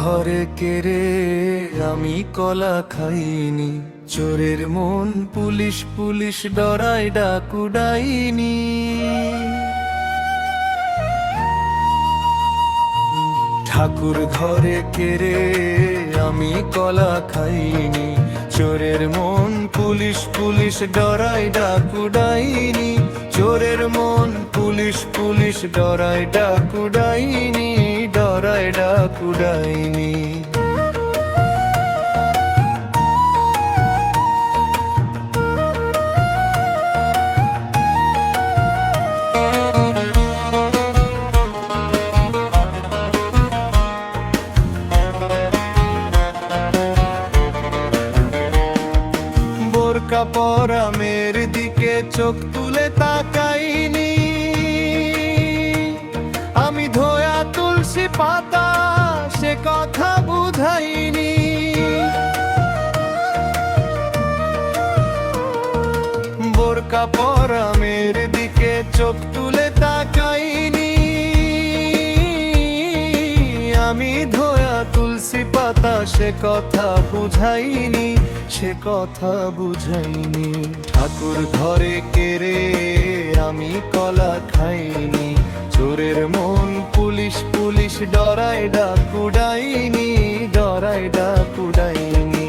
ঘরে কেড়ে আমি কলা খাইনি, চোরের মন পুলিশ পুলিশ ডরায় ডাকু ডাইনি। ঠাকুর ঘরে কেড়ে আমি কলা খাইনি, চোরের মন পুলিশ পুলিশ ডরায় ডাকু ডাইনি। চোরের মন পুলিশ পুলিশ ডরায় ডাকু ডাইনি, ডরায় ডাকু ডাইনি। বোরকা পরা মেয়ের দিকে চোখ তুলে তাকাইনি, আমি ধোয়া তুলসী পাতা সে কথা বুঝাইনি। বোরকা পরা মেয়ের দিকে চোখ তুলে তাকাইনি, আমি ধোয়া তুলসী পাতা সে কথা বুঝাইনি, সে কথা বুঝাইনি। ঠাকুর ঘরে কেড়ে আমি কলা খাইনি, চোরের মন পুলিশ পুলিশ ডরায় ডাকু ডাইনি, ডরায় ডাকু ডাইনি।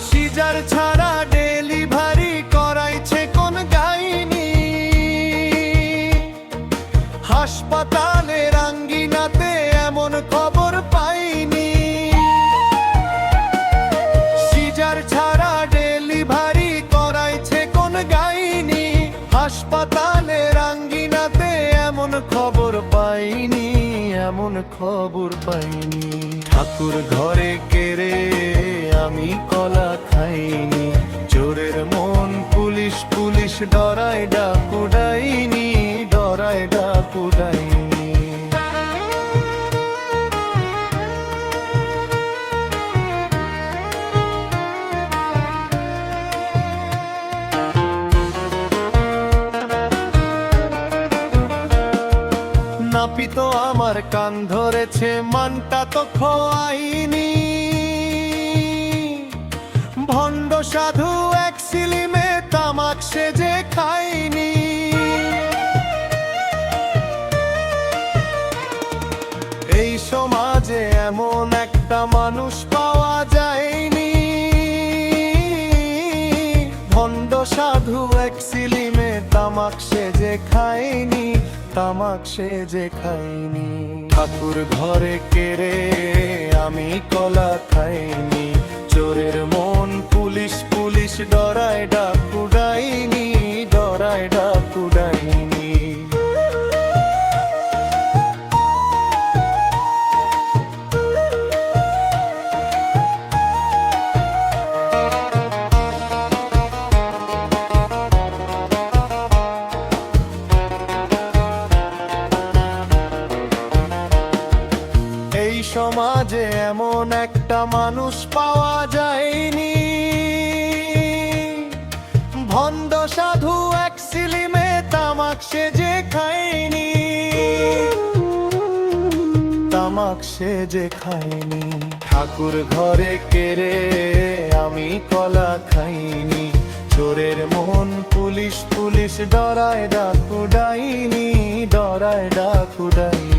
সিজার ছাড়া ডেলিভারি করাইছে কোন গাইনি, হাসপাতালের আঙ্গিনাতে এমন খবর পাইনি। সিজার ছাড়া ডেলিভারি করাইছে কোন গাইনি, হাসপাতালের আঙ্গিনাতে এমন খবর পাইনি, এমন খবর পাইনি। ঠাকুর ঘরে কেড়ে আমি কলা খাইনি, চোরের মন পুলিশ পুলিশ ডরায় ডাকু ডাইনি, ডরায় ডাকু ডাইনি। নাপিত আমার কান ধরেছে, মানটা তো খোয়াইনি। ভণ্ড সাধু এক সিলিমে তামাক সেজে খাইনি। এই সমাজে এমন একটা মানুষ পাওয়া যায়নি, ভণ্ড সাধু এক সিলিমে তামাক সেজে খাইনি, তামাক সেজে খাইনি। ঠাকুর ঘরে কেড়ে আমি কলা খাইনি, চোরের মন পুলিশ পুলিশ ডরায় ডাকু ডাইনি, ডরায় ডাকু ডাইনি। এই সমাজে এমন একটা মানুষ পাওয়া যায়নি, ভণ্ড সাধু এক সিলিমে তামাক সেজে খাইনি, তামাক সেজে খাইনি। ঠাকুর ঘরে কেড়ে আমি কলা খাইনি, চোরের মন পুলিশ পুলিশ ডরায় ডাকু ডাইনি, ডরায় ডাকু ডাইনি।